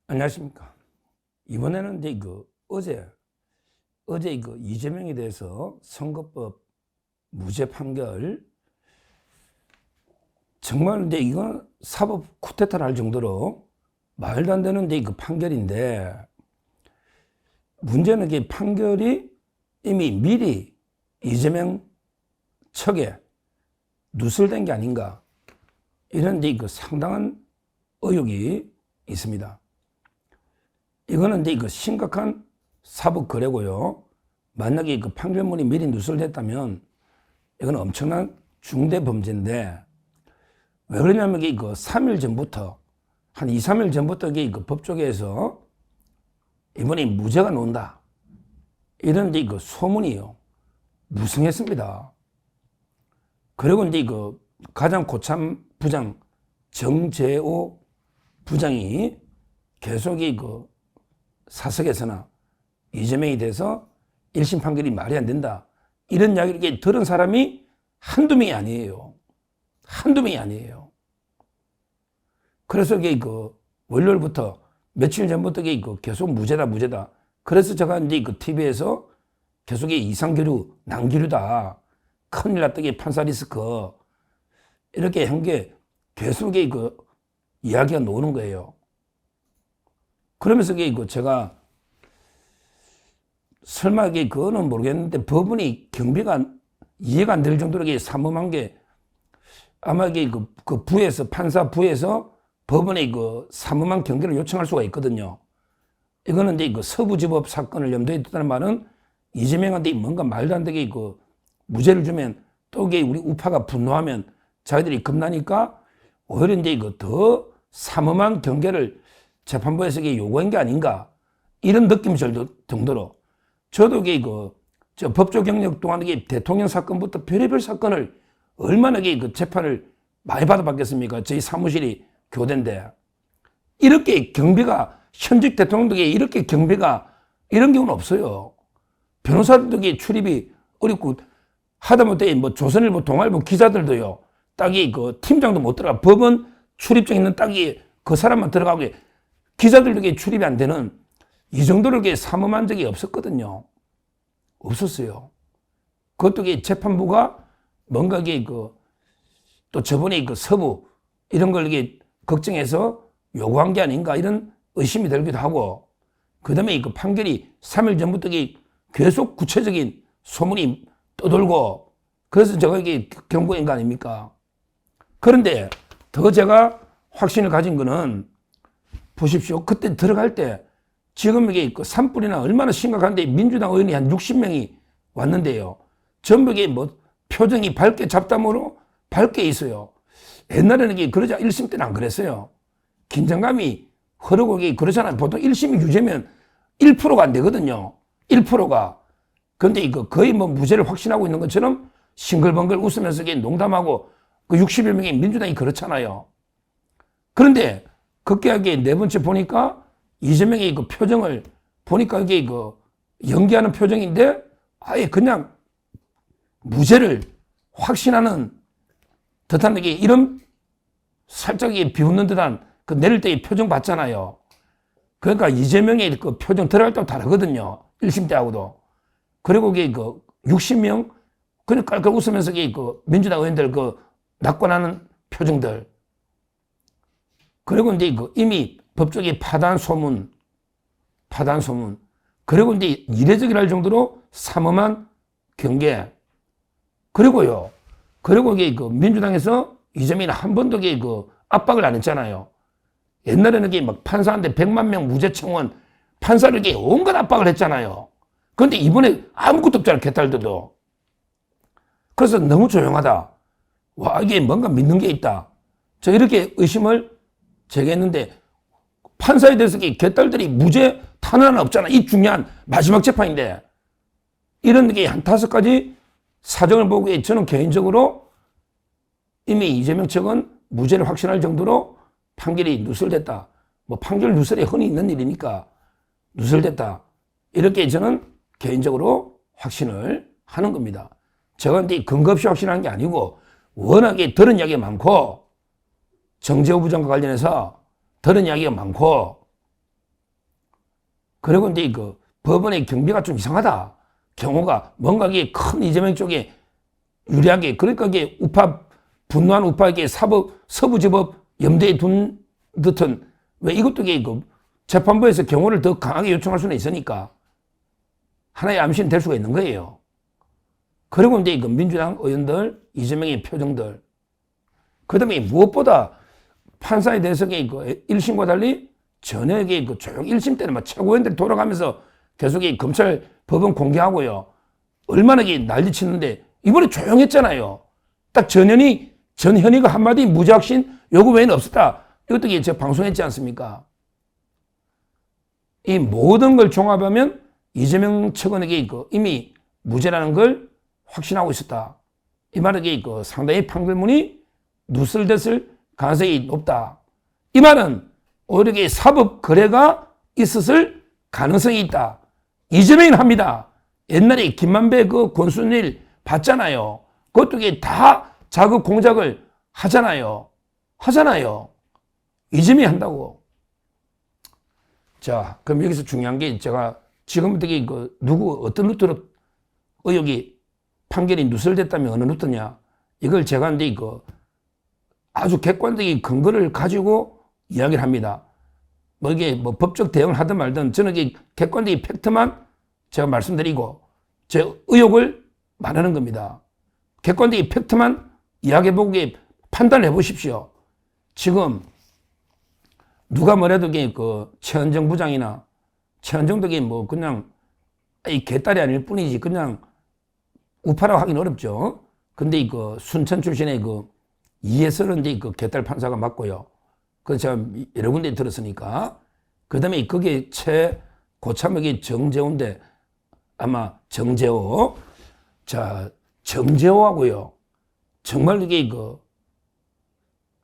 안녕하십니까. 이번에는 이제 어제 이재명에 대해서 선거법 무죄 판결, 정말 이제 이건 사법 쿠데타를 할 정도로 말도 안 되는 이제 판결인데, 문제는 이 판결이 이미 미리 이재명 측에 누설된 게 아닌가, 이런 이제 상당한 의혹이 있습니다. 이거는 이제 심각한 사법 거래고요. 만약에 판결문이 미리 누설됐다면 이건 엄청난 중대 범죄인데, 왜 그러냐면 3일 전부터, 한 2, 3일 전부터 법조계에서 이번에 무죄가 나온다, 이런 이제 소문이요, 무성했습니다. 그리고 이제 가장 고참 부장 정재호 부장이 계속 사석에서나 이재명에 대해서 1심 판결이 말이 안 된다, 이런 이야기를 들은 사람이 한두 명이 아니에요. 한두 명이 아니에요. 그래서 월요일부터 며칠 전부터 계속 무죄다. 그래서 제가 이제 TV에서 계속 이상기류, 난기류다, 큰일 났다, 판사 리스크, 이렇게 한 게 계속 이야기가 나오는 거예요. 그러면서 제가 설마 그거는 모르겠는데, 법원이 경비가 이해가 안 될 정도로 삼엄한 게, 아마 그 부에서, 판사 부에서 법원에 삼엄한 경계를 요청할 수가 있거든요. 이거는 이제 서부지법 사건을 염두에 뒀다는 말은 이재명한테 뭔가 말도 안 되게 무죄를 주면 또 우리 우파가 분노하면 자기들이 겁나니까 오히려 이제 더 삼엄한 경계를 재판부에서 요구한 게 아닌가, 이런 느낌이 들 정도로, 저도 저 법조 경력 동안 대통령 사건부터 별의별 사건을 얼마나 재판을 많이 받아봤겠습니까? 저희 사무실이 교대인데, 이렇게 경비가, 현직 대통령들에게 이렇게 경비가, 이런 경우는 없어요. 변호사들도 출입이 어렵고, 하다못해 조선일보, 동아일보 기자들도요, 딱이 팀장도 못 들어가, 법원 출입증 있는 딱이 그 사람만 들어가고, 기자들도 출입이 안 되는, 이 정도로 삼엄한 적이 없었거든요. 없었어요. 그것도 재판부가 뭔가 또 저번에 서부 이런 걸 걱정해서 요구한 게 아닌가, 이런 의심이 들기도 하고, 그 다음에 판결이 3일 전부터 계속 구체적인 소문이 떠돌고, 그래서 제가 경고한 거 아닙니까? 그런데 더 제가 확신을 가진 거는, 보십시오. 그때 들어갈 때 지금 산불이나 얼마나 심각한데 민주당 의원이 한 60명이 왔는데요. 전부 표정이 밝게, 잡담으로 밝게 있어요. 옛날에는 그러지, 1심 때는 안 그랬어요. 긴장감이 흐르고 그러잖아요. 보통 1심이 유죄면 1%가 안 되거든요. 1%가. 근데 거의 무죄를 확신하고 있는 것처럼 싱글벙글 웃으면서 농담하고, 그 60여 명의 민주당이 그렇잖아요. 그런데 급격하게 네 번째 보니까 이재명의 표정을 보니까 이게 연기하는 표정인데, 아예 그냥 무죄를 확신하는 듯한 이런 살짝 비웃는 듯한 내릴 때의 표정 봤잖아요. 그러니까 이재명의 표정 들어갈 때하고 다르거든요. 1심 때하고도. 그리고 60명 그냥 깔깔 웃으면서 민주당 의원들 낙관하는 표정들. 그리고 이제 이미 법조계 파단 소문. 그리고 이제 이례적이랄 정도로 삼엄한 경계. 그리고 민주당에서 이재명이 한 번도 압박을 안 했잖아요. 옛날에는 판사한테 100만 명 무죄 청원, 판사를 온갖 압박을 했잖아요. 그런데 이번에 아무것도 없잖아요, 개딸들도. 그래서 너무 조용하다. 와, 이게 뭔가 믿는 게 있다. 저 이렇게 의심을 제기했는데, 판사에 대해서 개딸들이 무죄 탄원은 없잖아. 이 중요한 마지막 재판인데. 이런 게 한 5가지 사정을 보고, 저는 개인적으로 이미 이재명 측은 무죄를 확신할 정도로 판결이 누설됐다. 판결 누설이 흔히 있는 일이니까 누설됐다. 이렇게 저는 개인적으로 확신을 하는 겁니다. 제가 근데 근거 없이 확신하는 게 아니고, 워낙에 들은 이야기가 많고, 정재호 부장과 관련해서 들은 이야기가 많고, 그리고 이제 그 법원의 경비가 좀 이상하다. 경호가 뭔가 이게 큰 이재명 쪽에 유리하게, 그러니까 이게 분노한 우파에게 서부지법 염두에 둔 듯한, 왜 이것도 이게 그 재판부에서 경호를 더 강하게 요청할 수는 있으니까 하나의 암시는 될 수가 있는 거예요. 그리고 이제 그 민주당 의원들, 이재명의 표정들, 그 다음에 무엇보다 판사에 대해서 그 1심과 달리 전혀 그 조용 1심 때는 막 최고위원들이 돌아가면서 계속 검찰 법원 공개하고요. 얼마나 난리치는데 이번에 조용했잖아요. 딱 전현희가 한마디 무죄확신 요구 외에는 없었다. 이것도 제가 방송했지 않습니까? 이 모든 걸 종합하면 이재명 측은에게 이미 무죄라는 걸 확신하고 있었다. 이 말은 상당히 판결문이 누설됐을 가능성이 높다. 이 말은 오히려 사법 거래가 있었을 가능성이 있다. 이재명이 합니다. 옛날에 김만배 그 권순일 봤잖아요. 그것도 다 자극 공작을 하잖아요. 이재명이 한다고. 자, 그럼 여기서 중요한 게 제가 지금부터 어떤 루트로 의혹이 판결이 누설됐다면 어느 루트냐. 이걸 제가 근데 아주 객관적인 근거를 가지고 이야기를 합니다. 이게 법적 대응을 하든 말든 저는 객관적인 팩트만 제가 말씀드리고 제 의혹을 말하는 겁니다. 객관적인 팩트만 이야기해보고 판단을 해보십시오. 지금 누가 뭐래도 최은정 부장이나 최은정도 그냥 이 개딸이 아닐 뿐이지 그냥 우파라고 하긴 어렵죠. 근데 순천 출신의 이해설은 개딸 판사가 맞고요. 그 제가 여러 군데 들었으니까. 그 다음에 그게 최고참역이 정재호인데 아마 정재호. 자, 정재호하고요. 정말 이게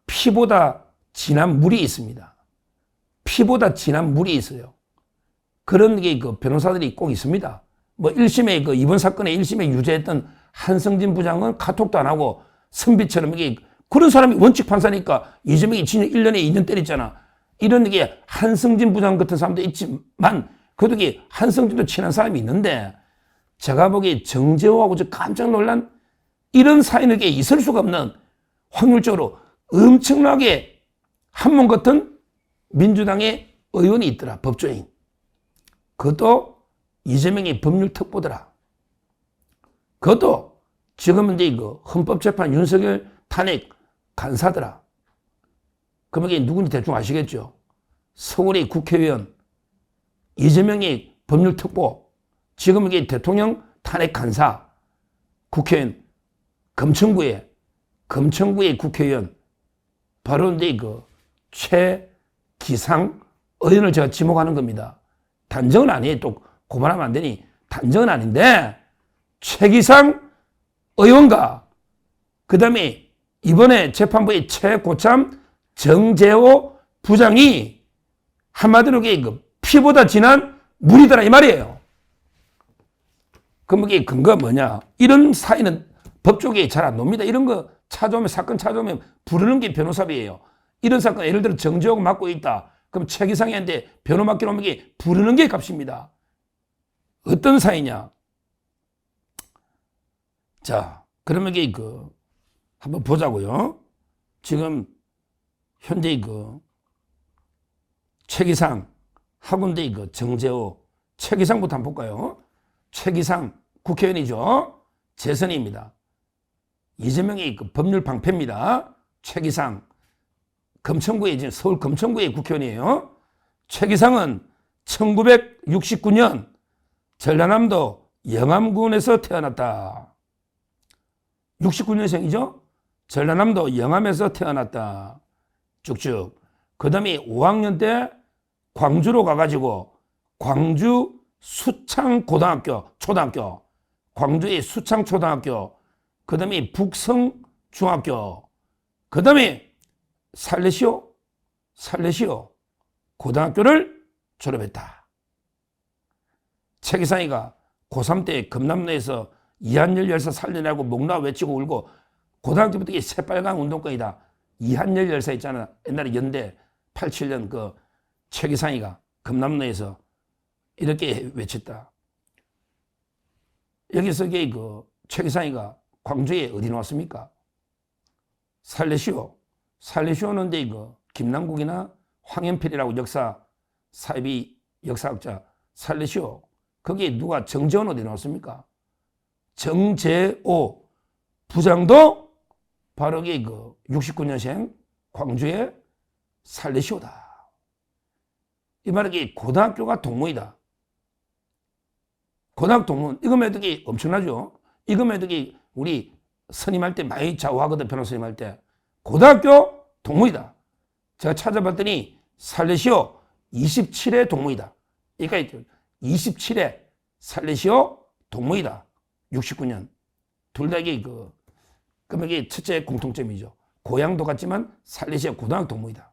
피보다 진한 물이 있습니다. 피보다 진한 물이 있어요. 그런 게 변호사들이 꼭 있습니다. 1심에 이번 사건에 1심에 유죄했던 한성진 부장은 카톡도 안 하고 선비처럼 그런 사람이 원칙 판사니까 이재명이 징역 1년에 2년 때렸잖아. 이런 게 한성진 부장 같은 사람도 있지만 그래도 한성진도 친한 사람이 있는데 제가 보기에 정재호하고 깜짝 놀란 이런 사인이 있을 수가 없는 확률적으로 엄청나게 한몸 같은 민주당의 의원이 있더라. 법조인. 그것도 이재명의 법률특보더라. 그것도 지금은 이제 헌법재판 윤석열 탄핵 간사더라. 그럼 이게 누군지 대충 아시겠죠? 서울의 국회의원, 이재명의 법률특보, 지금 이게 대통령 탄핵 간사, 국회의원, 금천구의 국회의원, 바로 이제 최기상 의원을 제가 지목하는 겁니다. 단정은 아니에요. 또 고발하면 안 되니 단정은 아닌데 최기상 의원과 그 다음에 이번에 재판부의 최고참 정재호 부장이 한마디로 피보다 진한 물이더라 이 말이에요. 그럼 이게 근거가 뭐냐? 이런 사이는 법조계에 잘 안 놉니다. 이런 거 찾아오면 사건 찾아오면 부르는 게 변호사비예요. 이런 사건 예를 들어 정재호가 맡고 있다. 그럼 최기상이한테 변호 맡기로 하면 이게 부르는 게 값입니다. 어떤 사이냐? 자, 그러면 이게 한번 보자고요. 지금 현재 최기상 하군데 정재호 최기상부터 한번 볼까요? 최기상 국회의원이죠. 재선입니다. 이재명의 법률 방패입니다. 최기상 금천구의 지금 서울 금천구의 국회의원이에요. 최기상은 1969년 전라남도 영암군에서 태어났다. 69년생이죠? 전라남도 영암에서 태어났다. 쭉쭉. 그 다음에 5학년 때 광주로 가가지고 광주 수창고등학교, 초등학교, 광주의 수창초등학교, 그 다음에 북성중학교, 그 다음에 살레시오 고등학교를 졸업했다. 최기상이가 고3 때 금남로에서 이한열 열사 살려내고 목나 외치고 울고 고등학교부터 새빨간 운동권이다. 이한열 열사 있잖아. 옛날에 연대 87년 최기상이가 금남로에서 이렇게 외쳤다. 여기서 최기상이가 광주에 어디 나왔습니까? 살레시오. 살레시오는 김남국이나 황현필이라고 사이비 역사학자 살레시오. 거기에 누가 정재원 어디 나왔습니까? 정재호 부장도 바로 69년생 광주의 살레시오다. 이 말은 고등학교가 동문이다. 고등학교 동문. 이거 매덕이 엄청나죠? 이거 매덕이 우리 선임할 때 많이 좌우하거든, 변호사 선임할 때. 고등학교 동문이다. 제가 찾아봤더니 살레시오 27회 동문이다. 그러니까 27회 살레시오 동문이다. 69년. 둘 다 그럼 이게 첫째 공통점이죠. 고향도 같지만 살레시오 고등학교 동문이다.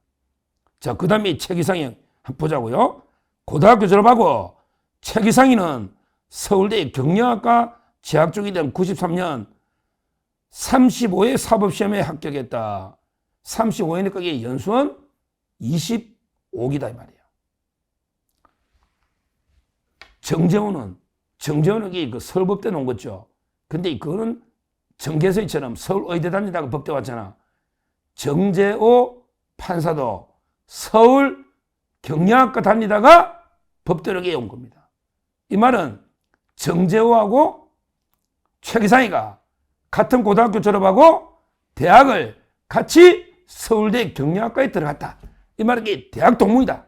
자, 그 다음에 최기상이 한번 보자고요. 고등학교 졸업하고 최기상이는 서울대 경영학과 재학 중이던 93년 35회 사법시험에 합격했다. 35회니까 이게 연수원 25기다 이 말이에요. 정재호는 그 서울법대 나온 거죠. 근데 그거는 정계서이처럼 서울의대 다니다가 법대 왔잖아. 정재호 판사도 서울 경영학과 다니다가 법대로 온 겁니다. 이 말은 정재호하고 최기상이가 같은 고등학교 졸업하고 대학을 같이 서울대 경영학과에 들어갔다. 이 말은 대학 동문이다.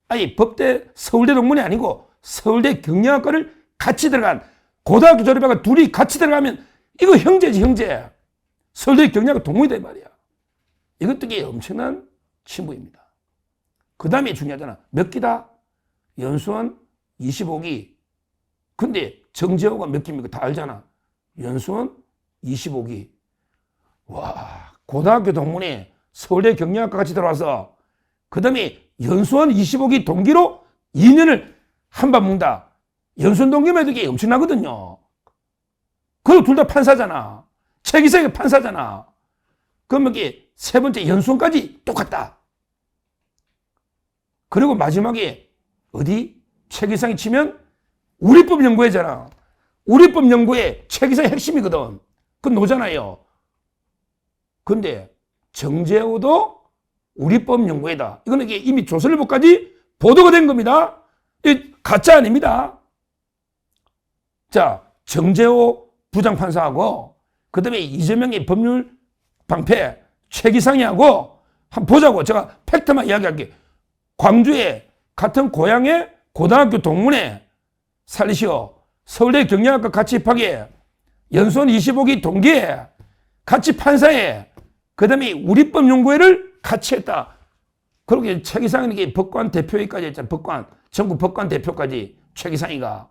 아니 법대 서울대 동문이 아니고 서울대 경영학과를 같이 들어간 고등학교 졸업하고 둘이 같이 들어가면 이거 형제지 형제. 서울대 경영학과 동문이다 이 말이야. 이것도 엄청난 친부입니다. 그 다음에 중요하잖아. 몇 기다? 연수원 25기. 근데 정재호가 몇 기입니까? 다 알잖아. 연수원 25기. 와, 고등학교 동문에 서울대 경영학과 같이 들어와서 그 다음에 연수원 25기 동기로 2년을 한밤 묵다. 연수원 동기면 이게 엄청나거든요. 그리고 둘 다 판사잖아. 최기상이 판사잖아. 그러면 이게 세 번째 연수원까지 똑같다. 그리고 마지막에 어디? 최기상이 치면 우리법연구회잖아. 우리법연구회 최기상의 핵심이거든. 그건 노잖아요. 근데 정재호도 우리법연구회다. 이거는 이미 조선일보까지 보도가 된 겁니다. 이 가짜 아닙니다. 자, 정재호 부장판사하고 그 다음에 이재명의 법률 방패 최기상이하고 한번 보자고. 제가 팩트만 이야기할게. 광주에 같은 고향의 고등학교 동문에 살리시오. 서울대 경영학과 같이 입학해. 연수원 25기 동기에 같이 판사해. 그 다음에 우리법연구회를 같이 했다. 그렇게 최기상이 법관 대표회까지 했잖아. 전국 법관 대표까지 최기상이가.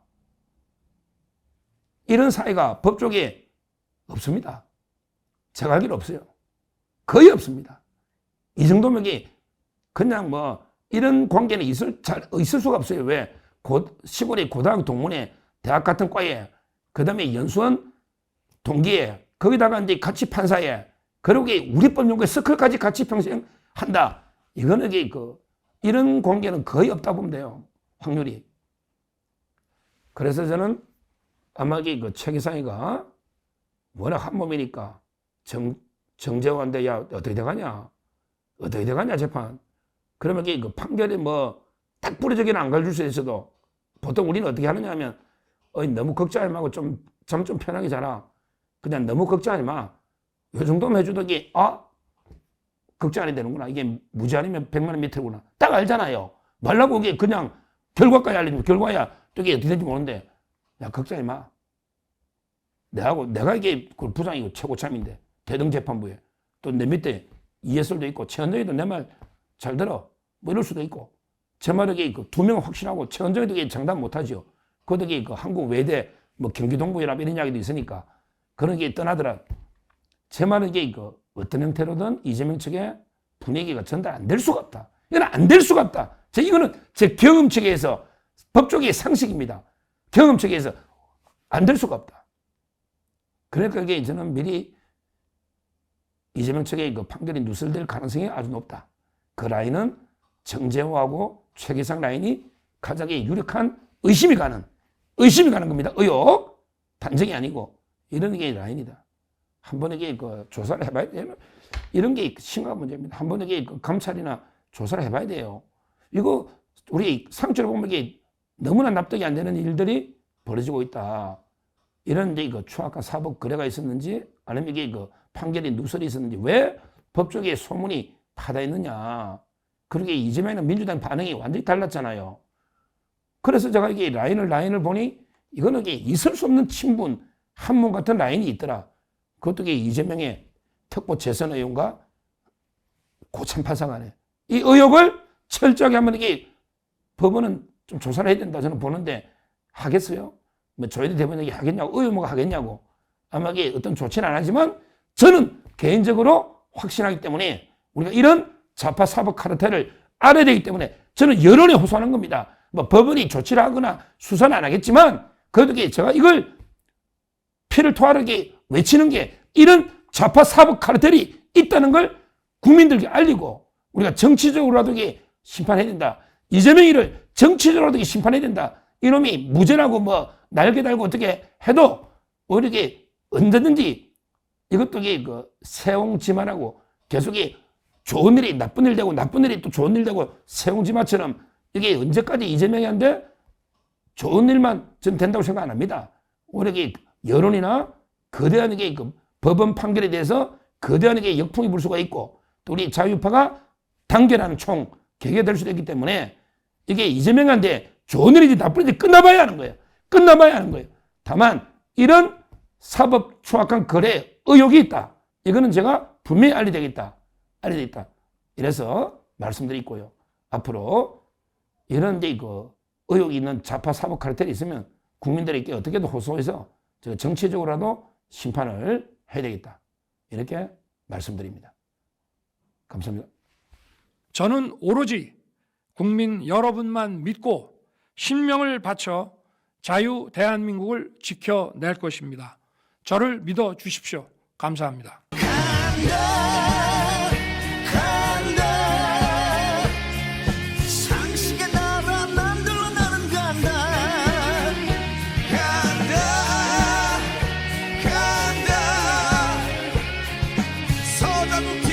이런 사회가 법조계에 없습니다. 제가 알기로 없어요. 거의 없습니다. 이 정도면 그냥 이런 관계는 있을 수가 없어요. 왜? 시골의 고등학교 동문에 대학 같은 과에 그 다음에 연수원 동기에 거기다가 이제 같이 판사에 그러고 우리법연구회 서클까지 같이 평생 한다. 이거는 이런 관계는 거의 없다 보면 돼요. 확률이. 그래서 저는 아마 최기상이가 워낙 한 몸이니까 정재호한테 야 어떻게 돼가냐 재판. 그러면 그 판결이 딱 부러지게는 안 가줄 수 있어도 보통 우리는 어떻게 하느냐 하면 너무 걱정하지 말고 잠 좀 편하게 자라. 그냥 너무 걱정하지 마. 요 정도만 해줘도 걱정 안 해도 되는구나. 이게 무죄 아니면 100만 원 밑으로구나. 딱 알잖아요. 말라고 그냥 결과까지 알려주면 결과야 또 이게 어떻게 될지 모르는데 야 걱정하지 마. 내가 이게 부장이고 최고참인데 대등재판부에 또 내 밑에 이해설도 있고 최은정이도 내 말 잘 들어. 이럴 수도 있고 제 말에 두 명 확신하고 최은정이도 장담 못하죠. 그것도 한국 외대 경기동부연합 이런 이야기도 있으니까 그런 게 떠나더라. 제 말은 어떤 형태로든 이재명 측의 분위기가 전달 안 될 수가 없다. 이건 안 될 수가 없다. 이거는 제 경험 측에서 법조계의 상식입니다. 경험 측에서 안 될 수가 없다. 그러니까 저는 미리 이재명 측의 판결이 누설될 가능성이 아주 높다. 그 라인은 정재호하고 최기상 라인이 가장 유력한 의심이 가는 겁니다. 의혹. 단정이 아니고. 이런 게 라인이다. 한 번에 그 조사를 해봐야 돼요. 이런 게 심각한 문제입니다. 한 번에 그 감찰이나 조사를 해봐야 돼요. 이거 우리 상처를 보면 이게 너무나 납득이 안 되는 일들이 벌어지고 있다. 이런 데 그 추악한 사법 거래가 있었는지 아니면 이게 그 판결이 누설이 있었는지 왜 법조계에 소문이 파다 있느냐. 그러게 이재명이나 민주당 반응이 완전히 달랐잖아요. 그래서 제가 이게 라인을 보니 이거는 이게 있을 수 없는 친분, 한문 같은 라인이 있더라. 그것도 이게 이재명의 특보 재선 의원과 고참 파상하네. 이 의혹을 철저하게 한번 이게 법원은 좀 조사를 해야 된다 저는 보는데 하겠어요? 뭐 조혜대 대법원이 하겠냐고, 의원모가 하겠냐고. 아마 이게 어떤 조치는 안 하지만 저는 개인적으로 확신하기 때문에 우리가 이런 좌파 사법 카르텔을 알아야 되기 때문에 저는 여론에 호소하는 겁니다. 뭐 법원이 조치를 하거나 수사는 안 하겠지만 그래도 제가 이걸 피를 토하르게 외치는 게 이런 좌파 사법 카르텔이 있다는 걸 국민들에게 알리고 우리가 정치적으로라도 심판해야 된다. 이재명이를 정치적으로라도 심판해야 된다. 이놈이 무죄라고 뭐 날개 달고 어떻게 해도 오히려 이게 언제든지 이것도 그 세옹지마라고 계속 좋은 일이 나쁜 일 되고 나쁜 일이 또 좋은 일 되고 세옹지마처럼 이게 언제까지 이재명이한테 좋은 일만 저는 된다고 생각 안 합니다. 오히려 여론이나 거대한 그 법원 판결에 대해서 거대한 역풍이 불 수가 있고 또 우리 자유파가 단결하는 총 계기가 될 수도 있기 때문에 이게 이재명한테 좋은 일이지 나쁜 일이지 끝나봐야 하는 거예요. 끝나봐야 하는 거예요. 다만 이런 사법 추악한 거래 의혹이 있다. 이거는 제가 분명히 알려야겠다. 이래서 말씀드리고요. 앞으로 이런 그 의혹이 있는 좌파 사법 카르텔이 있으면 국민들에게 어떻게든 호소해서 정치적으로라도 심판을 해야 되겠다. 이렇게 말씀드립니다. 감사합니다. 저는 오로지 국민 여러분만 믿고 신명을 바쳐 자유 대한민국을 지켜낼 것입니다. 저를 믿어 주십시오. 감사합니다. 상식의 나라 만들어 나는 간다. 간다 서자도